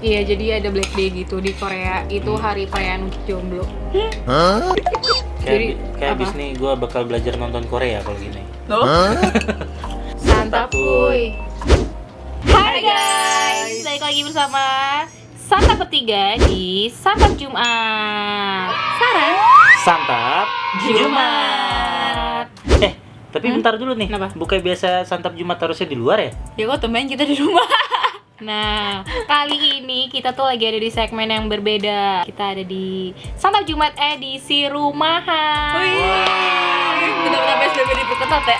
Iya, jadi ada Black Day gitu di Korea. Itu hari perayaan untuk jomblo. Jadi, Kayak apa? abis nih gue bakal belajar nonton Korea kalau gini. Loh? Santap kuy. Hai guys, balik lagi bersama Santap Bertiga di Santap Jumat. Saran Santap Jumat. Tapi bentar dulu nih. Kenapa? Bukan biasa santap Jumat harusnya di luar ya? Ya kok temen kita di rumah. Nah, kali ini kita tuh lagi ada di segmen yang berbeda. Kita ada di Santap Jumat edisi rumahan. Wih, benar-benar PSBB diperketat ya.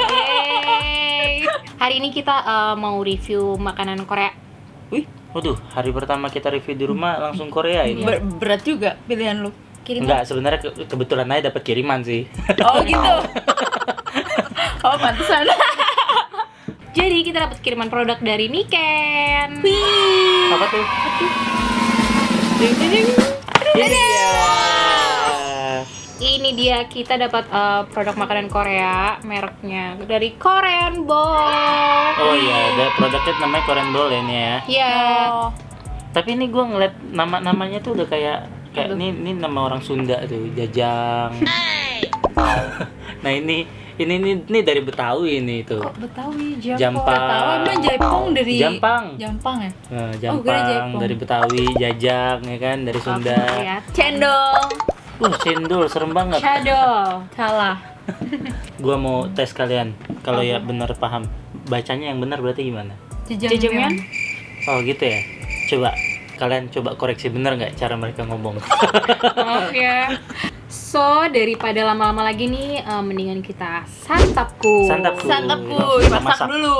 Yeay. Hari ini kita mau review makanan Korea. Wih, Waduh, hari pertama kita review di rumah langsung Korea ini. berat juga pilihan lu. Kiriman. Enggak, sebenarnya kebetulan aja dapat kiriman sih. Oh gitu. Oh pantesan. Jadi kita dapat kiriman produk dari Niken. Wih. Apa tuh? Ding, ding, ding. Iya. Ini dia, kita dapat produk makanan Korea, mereknya dari Korean Bowl. Oh iya, ada produknya namanya Korean Bowl ya ini ya. Iya. Oh. Tapi ini gue ngeliat namanya tuh udah kayak ini nama orang Sunda tuh, Jajang. Nah ini dari Betawi ini tuh. Kok Betawi, Jampang. Tahu emang Jaipong dari Jampang. Jampang ya? Nah, Oh, gue ada Jampang Jaipong. dari Betawi, Jajang ya kan dari Sunda. Cendol. Cendol serem banget. Shadow. Salah. Gua mau tes kalian. Kalau ya benar paham. Bacanya yang benar berarti gimana? Jajangmyeon. Oh gitu ya. Coba kalian coba koreksi benar nggak cara mereka ngomong. Maaf ya. So, daripada lama-lama lagi nih, mendingan kita santapku. Santapku. Santapku, Langsung masak dulu.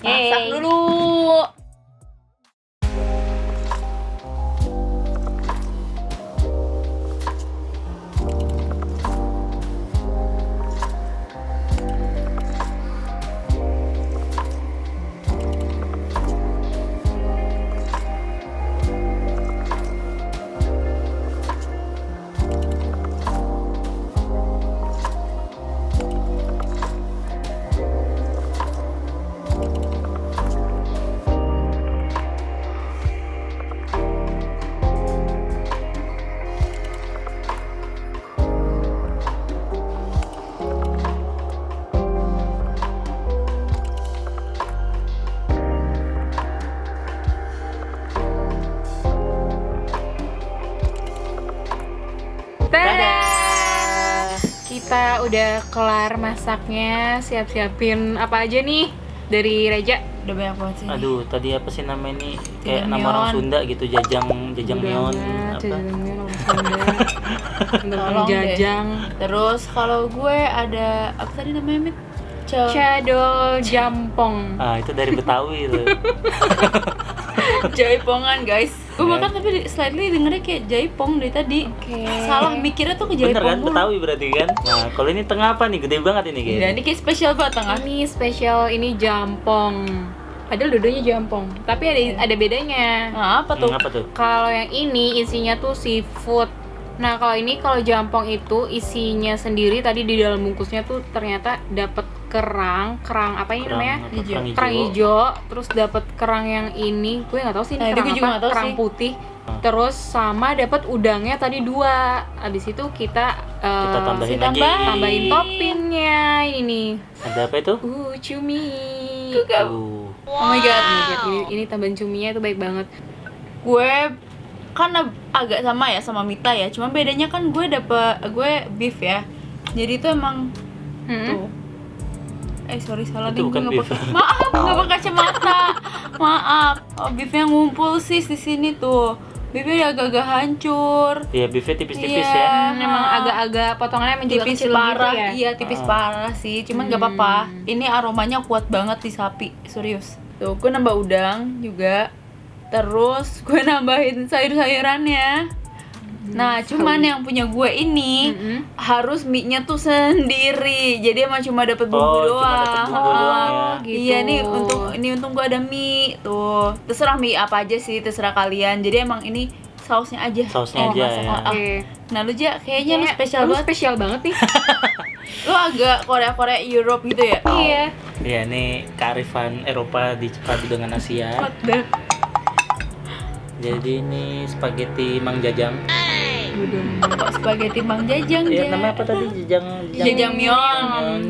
Masak Yeay. dulu. Tada! Kita udah kelar masaknya, siap-siapin apa aja nih dari Reja. Udah banyak banget sih. Aduh, tadi apa sih nama ini? Kayak nama Jajangmyeon. orang Sunda gitu, Jajangmyeon apa? Jajangmyeon orang Sunda. Tolong deh. Jajang. Terus kalau gue ada apa tadi namanya, Mit? Cadol jampong. Ah, itu dari Betawi tuh. Jaipongan, guys. Gue Ya. bahkan tapi slightly dengernya kayak Jaipong dari tadi. Oke. Salah mikirnya tuh ke Bener Jaipong kan? mulu. Betawi berarti kan? Nah, kalau ini tengah apa nih? Gede banget ini Dan kayaknya. ini kayak spesial banget tengah. Ini spesial, ini jampong. Padahal dua-duanya jampong, tapi ada bedanya. Nah, apa tuh? Apa tuh? Kalau yang ini isinya tuh seafood. Nah, kalau jampong itu isinya sendiri, tadi di dalam bungkusnya tuh ternyata dapat kerang apa ini namanya? apa? Hijau. Kerang hijau, terus dapat kerang yang ini, gue nggak tahu sih ini Nah, itu kerang gue juga apa, nggak tahu kerang sih. putih. Terus sama dapat udangnya tadi 2. Habis itu kita tambahin lagi. tambahin toppingnya ini. Ada apa itu? Cumi. Oh my god. Ini tambahan cuminya itu baik banget. Gue kan agak sama ya sama Mita ya. Cuma bedanya kan gue beef ya. Jadi itu emang tuh. Sorry salah Itu nih, bukan gue nggak beef. pakai. Maaf, nggak pakai kacamata. Maaf. Oh, beefnya ngumpul sis di sini tuh. Beefnya udah agak-agak hancur. Iya, beefnya tipis-tipis Iya. ya. Memang agak-agak potongannya emang juga Tipis kecil parah, gitu ya. iya tipis parah sih. Cuman nggak apa-apa. Ini aromanya kuat banget di sapi, serius. Tuh, gue nambah udang juga. Terus gue nambahin sayur-sayurannya. Nah, cuman yang punya gue ini harus mie-nya tuh sendiri. Jadi emang cuma dapet bumbu Oh, doang. cuma dapet bumbu doang ya. gitu. Iya nih, untung gue ada mie tuh. Terserah mie apa aja sih, terserah kalian. Jadi emang ini sausnya aja. Sausnya aja masak. ya. Oke. Nah, lu Ja, kayaknya lu spesial lu banget. spesial banget nih. Lu agak Korea Europe gitu ya? Iya. Iya, ini kearifan Eropa dipadu dengan Asia. What the- Jadi ini spaghetti Mang Jajang. Kok spaghetti Mang Jajang Ya, ya? namanya apa tadi? Jajangmyeon.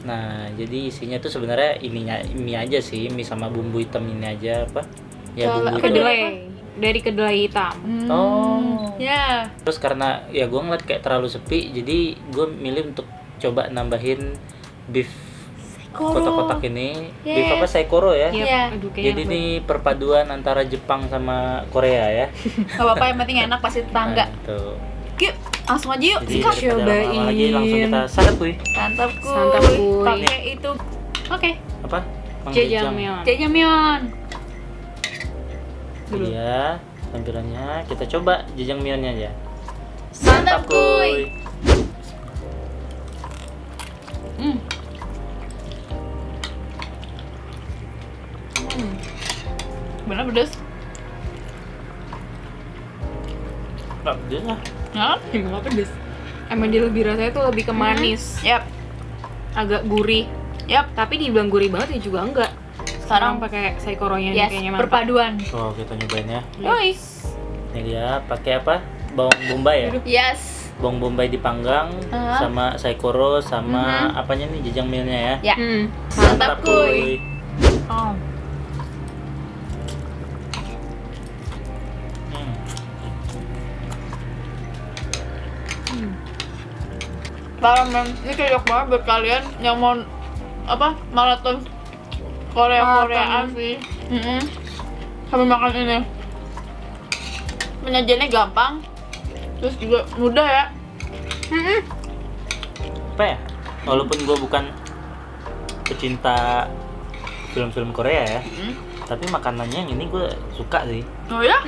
Nah, jadi isinya tuh sebenarnya ininya mie aja sih, mie sama bumbu hitam ini aja apa? Ya bumbu hitam. Kedelai. Dari kedelai hitam. Oh. Ya. Terus karena ya gue ngeliat kayak terlalu sepi, jadi gue milih untuk coba nambahin beef kotak-kotak ini. Beef apa Saikoro ya? Yep. Iya. Aduh, kayaknya Jadi ini perpaduan antara Jepang sama Korea ya. Gak apa-apa, yang penting enak pasti tetangga. Nah, tuh. Yuk, langsung aja yuk. Jadi Sikat. daripada lama-lama lagi langsung kita santap kuy. Santap kuy. Santap, kuy. Pakai itu. Oke. Apa? Mang Jajang. Jajangmyeon. Jajangmyeon. Dulu. Iya, tampilannya kita coba jajangmyeonnya aja. Santap kuy. Bener pedes. Nggak pedes lah. Ya? Emang gak pedes. Emang dia lebih rasanya tuh lebih ke manis. Yap. Agak gurih. Yap. Tapi dibilang gurih banget ya juga enggak. Sekarang pakai saikoronya nih yes, kayaknya mantap. perpaduan. Oh, kita nyobain ya. Yoi. Ini dia pakai apa? Bawang bombay ya. Yes. Bawang bombay dipanggang sama saikoro sama apanya nih jajangmyeonnya ya. Ya. Santap kuy. Oh. Parah men, ini cocok banget buat kalian yang mau apa maraton Koreaan sih. Sambil makan ini. Penyajiannya gampang, terus juga mudah ya. Apa ya? Walaupun gue bukan pecinta film-film Korea ya, tapi makanannya yang ini gue suka sih. Oh ya?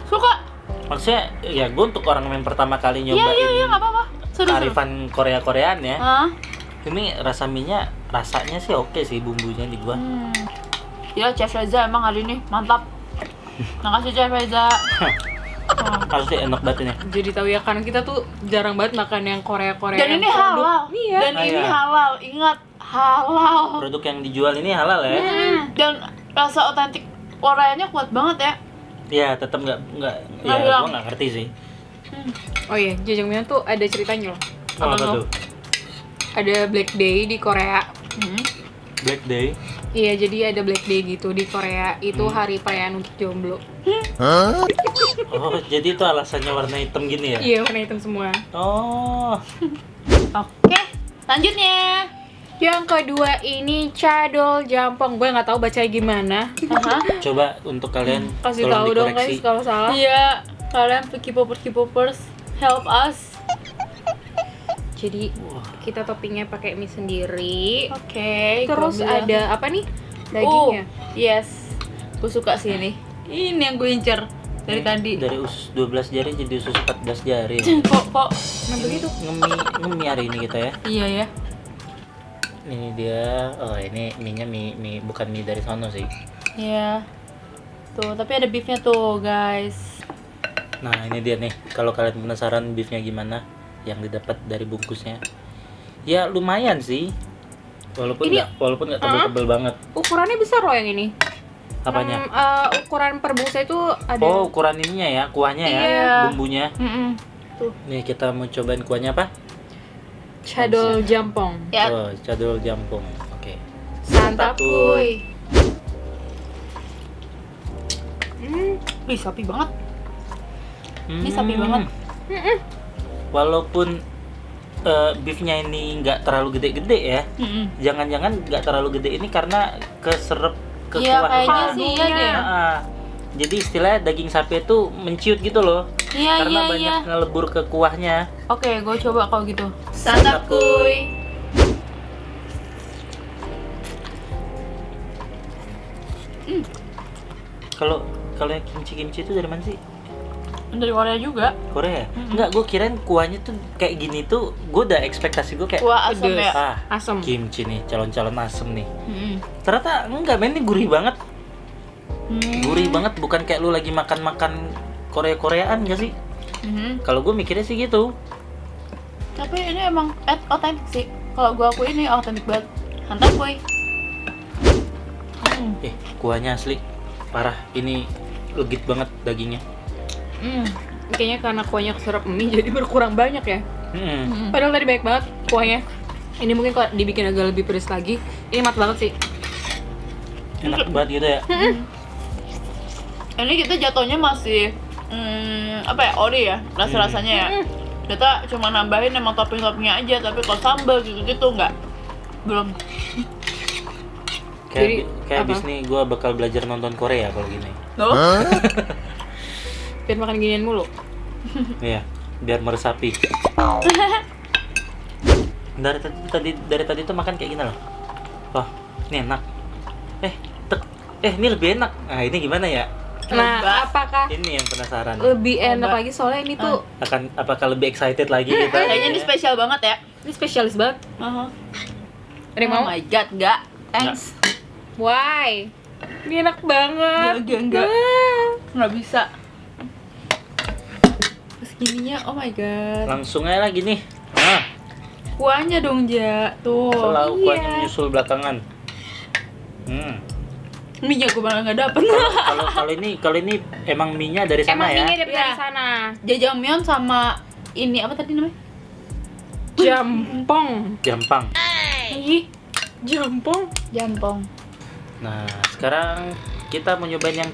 Suka? Maksudnya ya gue untuk orang yang pertama kali nyobain Iya nggak apa-apa. Seru. kearifan Korea-Koreaan ya. Hah? Ini rasa mie-nya rasanya sih oke sih bumbunya di gua. Ya Chef Reza emang hari ini mantap. Makasih Chef Reza. Harusnya enak banget ini. Jadi tahu ya kan kita tuh jarang banget makan yang Korea-Korea. Dan ini halal. Iya. Dan ini halal. Ingat halal. Produk yang dijual ini halal ya. Dan rasa otentik Koreanya kuat banget ya. Ya tetap nggak ya hilang. gua nggak ngerti sih. Oh iya, jajangmyeon tuh ada ceritanya loh. Oh, apa tuh? tuh? Ada Black Day di Korea. Black Day. Iya, jadi ada Black Day gitu di Korea. Itu hari perayaan untuk jomblo. Oh, jadi itu alasannya warna hitam gini ya? Iya, warna hitam semua. Oh. Oke, selanjutnya. Yang kedua ini cadol jampong. Gue nggak tahu bacanya gimana. Coba untuk kalian Kasih tolong tahu dong dikoreksi. guys kalau salah. Iya, kalian K-popers help us. Jadi kita toppingnya pakai mie sendiri. Oke. Terus gua bilang. ada apa nih? Dagingnya. Yes. Gue suka sih ini. Ini yang gue incer dari tadi. Dari usus 12 jari jadi usus 14 jari. Kok Nah begitu. Ngemi hari ini kita ya. Iya ya. Ini dia. Oh, ini mie-nya mie bukan mie dari sono sih. Iya. Tuh, tapi ada beefnya tuh, guys. Nah, ini dia nih. Kalau kalian penasaran beefnya gimana yang didapat dari bungkusnya. Ya lumayan sih. Walaupun Ini- nggak tebel-tebel banget. Ukurannya besar loh yang ini. Apanya? Ukuran per bungkusnya itu ada. Oh, ukuran ininya ya, kuahnya ya, Iya. bumbunya. Tuh. Nih kita mau cobain kuahnya apa? Cadol jampong. Ya. Oh, cadol jampong. Oke. Santap kuy. Wih, sapi banget. Ini Hmm. sapi banget. Walaupun beefnya ini nggak terlalu gede-gede ya, jangan-jangan nggak terlalu gede ini karena keserep ke Iya, kuah. kayaknya sih iya deh. Jadi istilahnya daging sapi itu menciut gitu loh, Iya, karena iya, banyak iya. ngelebur ke kuahnya. Oke, gue coba kalau gitu. Santap, kuy. Kalau yang kimchi itu dari mana sih? Dari Korea juga. Korea? Enggak, gue kirain kuahnya tuh kayak gini tuh, gue udah ekspektasi gue kayak Kuah asam pedes. ya. Asam. kimchi nih, calon-calon asem nih. Ternyata enggak, men, ini gurih banget. Gurih banget, bukan kayak lu lagi makan-makan Korea-Koreaan gak sih? Kalau gue mikirnya sih gitu. Tapi ini emang otentik sih. Kalau gue aku ini otentik banget. Mantap kuy. Kuahnya asli parah. Ini legit banget dagingnya. Kayaknya karena kuahnya keserap mie jadi berkurang banyak ya. Mm-mm. Padahal tadi banyak banget kuahnya. Ini mungkin kalau dibikin agak lebih pedes lagi, ini mantap banget sih. Enak banget gitu ya. Ini kita jatuhnya masih apa ya, ori ya rasa-rasanya ya. Kita cuma nambahin emang topping-toppingnya aja, tapi kalau sambal gitu-gitu belum. Jadi, Kayak apa? abis nih gue bakal belajar nonton Korea kalau gini. Loh? Biar makan ginian mulu. Iya, biar meresapi. Dari tadi tuh makan kayak gini loh. Wah, ini enak. Ini lebih enak. Nah, ini gimana ya? Nah, Coba. apakah Ini yang penasaran. lebih enak Coba. lagi soalnya ini tuh Apakah lebih excited lagi kita? Kayaknya ini spesial banget ya. ini spesialis banget. Ada yang Oh mau? my god, enggak. Thanks. Why? Ini enak banget. Enggak. Ah. Nggak bisa. Segininya, oh my god. Langsung aja lagi nih. Nah, Kuahnya dong, Ja. Tuh. selalu iya. kuahnya menyusul belakangan. Mie gue malah nggak dapet. Kalau ini emang mie-nya dari sana Emang ya. ini dari Iya. sana. Jajangmyeon sama ini apa tadi namanya? Jampong. Gampang. Ih, jampong. Jampong. Nah, sekarang kita mau nyobain yang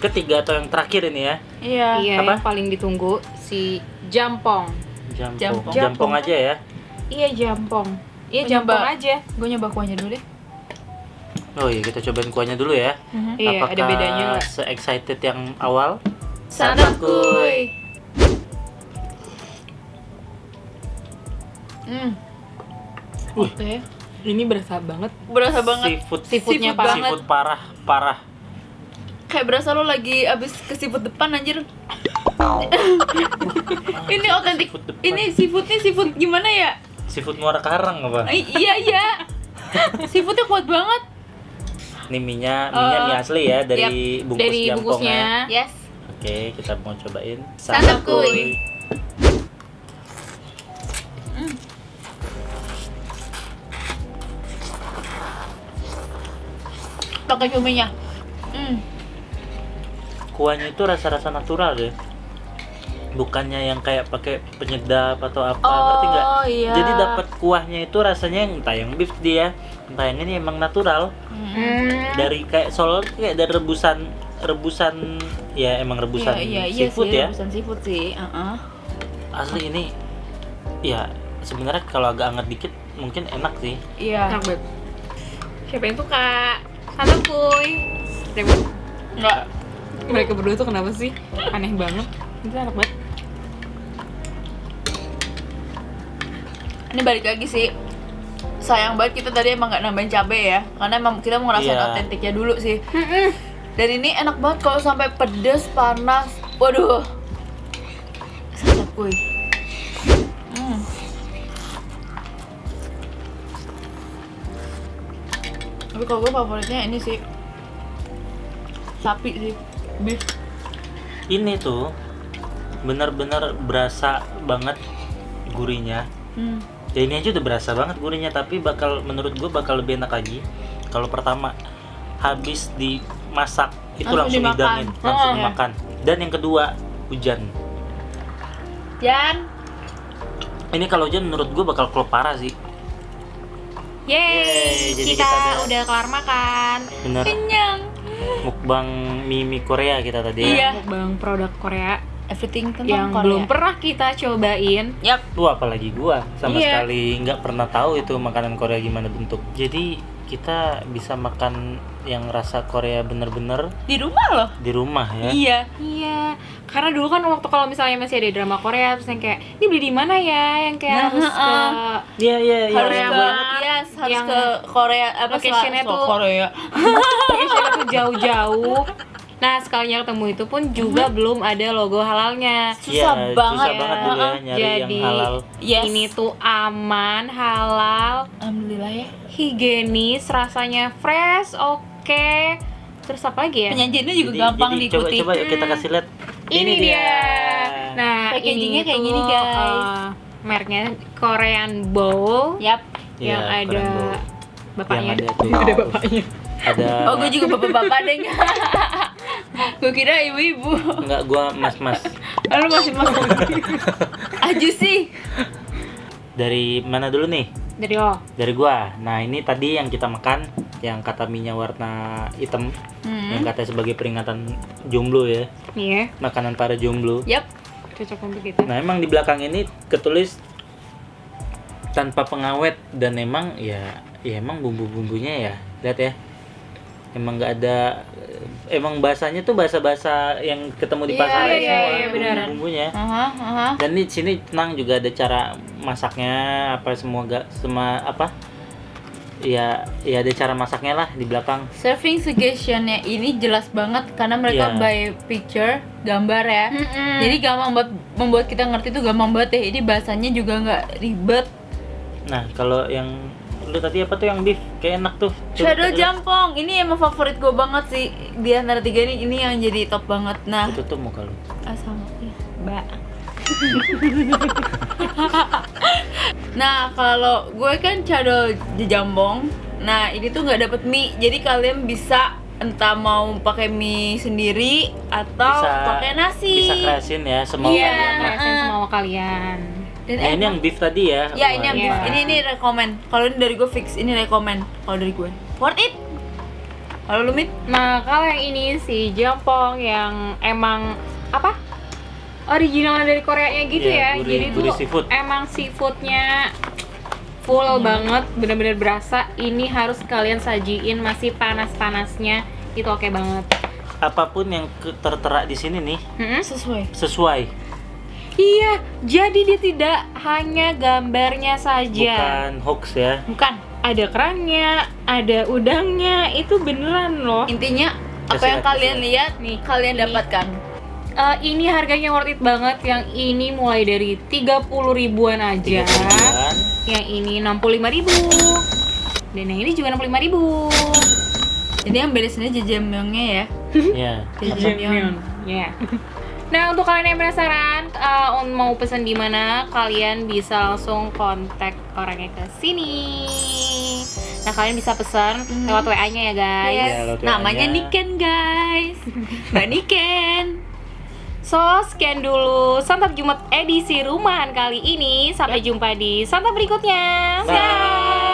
ketiga atau yang terakhir ini ya. Iya. Iya, Apa? yang paling ditunggu si jampong. Jampong. Jampong. Jampong aja ya. Iya, jampong. Iya, Gua jampong nyoba. aja. Gue nyoba kuahnya dulu deh. Oh iya, kita cobain kuahnya dulu ya. Iya, Apakah ada bedanya nggak? se-excited yang awal? Santakuy. Oke. Ini berasa banget. Berasa banget. Seafoodnya Seafood banget. Seafood parah. Kayak berasa lo lagi abis ke seafood depan anjir. Ini otentik. Seafood depan. Ini seafoodnya seafood gimana ya? Seafood Muara Karang apa? Iya. Seafoodnya kuat banget. Ini mie-nya mie asli ya dari bungkus Dari jampong bungkusnya. ya. Yes. Oke, kita mau cobain Santakuy. Pakai cuminya. Kuahnya itu rasa-rasa natural deh. Bukannya yang kayak pakai penyedap atau apa, ngerti nggak? Iya. Jadi dapat kuahnya itu rasanya yang entah yang beef dia, entah yang ini emang natural. Dari kayak soal kayak dari rebusan ya emang rebusan Iya seafood sih, ya. rebusan seafood sih. Asli ini ya sebenarnya kalau agak hangat dikit mungkin enak sih. Iya. Enak banget. Siapa yang suka? Santakuy. Terima. Enggak. Mereka berdua tuh kenapa sih? Aneh banget. Itu enak banget. Ini balik lagi sih. Sayang banget kita tadi emang nggak nambahin cabai ya, karena emang kita mau ngerasain Iya. otentiknya dulu sih. Dan ini enak banget kalau sampai pedes, panas. Waduh. Santakuy. Tapi kalau gue favoritnya ini sih sapi sih, beef. Ini tuh benar-benar berasa banget gurihnya. Ya ini aja udah berasa banget gurihnya, tapi menurut gue bakal lebih enak lagi kalau pertama habis dimasak itu Langsung langsung dimakan. didangin, langsung Oh, iya. dimakan. Dan yang kedua hujan. Jan, Ini kalau hujan menurut gue bakal klop parah sih. Yeay, Jadi kita kita ada- udah kelar makan. Bener. kenyang. Mukbang mie Korea kita tadi ya. Iya. Mukbang produk Korea Everything tentang yang Korea. belum pernah kita cobain. Yap. Apalagi gua sama Iya. sekali nggak pernah tahu itu makanan Korea gimana bentuk. Jadi kita bisa makan yang rasa Korea bener-bener Di rumah loh. di rumah ya. Iya. Iya, karena dulu kan waktu kalau misalnya masih ada drama Korea terus yang kayak ini beli di mana ya, yang kayak Nah, harus ke Iya iya iya. Harus Korea ke banget. yes, harus Yang ke Korea apa location-nya tuh- Korea. location tuh jauh-jauh. Nah, sekalinya ketemu itu pun juga belum ada logo halalnya. Susah banget Susah banget ya. dulu ya nyari yang Jadi halal. Yes. ini tuh aman, halal, Alhamdulillah ya. higienis, rasanya fresh, oke. Terus apa lagi ya? Penyajiannya juga gampang diikuti. Coba yuk kita kasih lihat. Ini dia. Nah, Packagingnya ini kayak tuh, gini, guys. Mereknya Korean Bowl Yap. yang Iya, ada Korean Bowl. bapaknya. Yang ada tuh. Ada bapaknya. Ada Oh, gue juga bapak-bapak deh. Gue kira ibu-ibu. Enggak, gua mas-mas. Lalu masih mas. Aju sih. Dari mana dulu nih? Dari lo. Dari gua. Nah, ini tadi yang kita makan yang kata minyak warna hitam, yang katanya sebagai peringatan jomblo ya. Iya. Makanan para jomblo. Yap. Cocok untuk kita. Nah, emang di belakang ini ketulis tanpa pengawet dan emang ya emang bumbu-bumbunya ya. Lihat ya. Emang nggak ada, emang bahasanya tuh bahasa-bahasa yang ketemu di Iya, pasar iya, semua iya, benar. bumbunya. Aha. Dan di sini tenang juga ada cara masaknya apa semua apa? Ya ada cara masaknya lah di belakang. Serving suggestionnya ini jelas banget karena mereka Iya. by picture, gambar ya. Jadi gampang buat membuat kita ngerti tuh gampang banget ya. Ini bahasanya juga nggak ribet. Nah, kalau yang lu tadi apa tuh yang beef kayak enak tuh. Coba Shadow lihat. jampong, ini emang favorit gue banget sih di antara tiga ini yang jadi top banget. Nah, Itu tuh muka lu. sama ya, Mbak. Nah, kalau gue kan shadow jambong. Nah, ini tuh nggak dapet mie, jadi kalian bisa entah mau pakai mie sendiri atau pakai nasi. Bisa kreasin ya semua Iya, kalian. ngerasain semua kalian. Dan Nah, ini yang beef tadi ya. ya ini yang Iya. beef. Ini rekomen. Kalau ini dari gue fix, ini rekomen. Kalau dari gue, worth it. Kalau lu Mit? Nah, kalau yang ini sih jampong yang emang apa? Originalnya dari Koreanya gitu Iya, ya. gurih- Jadi gurih tuh seafood. emang seafoodnya full banget, bener-bener berasa. Ini harus kalian sajiin masih panas-panasnya. Itu oke banget. Apapun yang tertera di sini nih Sesuai. sesuai. Iya, jadi dia tidak hanya gambarnya saja. Bukan hoax ya. Bukan. Ada kerangnya, ada udangnya, itu beneran loh. Intinya apa Kasih yang lihat, kalian kasih lihat Nih, kalian ini. dapatkan. Ini harganya worth it banget. Yang ini mulai dari 30 ribuan aja. 30-an. Yang ini 65.000. Dan yang ini juga 65.000. Jadi yang beda sebenarnya jajamyeongnya ya. Ya. Jajamyeon. Ya. Nah, untuk kalian yang penasaran mau pesan di mana, kalian bisa langsung kontak orangnya ke sini. Nah, kalian bisa pesan lewat WA-nya ya, guys. Yes. Iya, lewat Namanya WA-nya. Niken guys. Mbak Niken. So, sekian dulu Santap Jumat edisi rumahan kali ini. Sampai jumpa di santap berikutnya. Bye.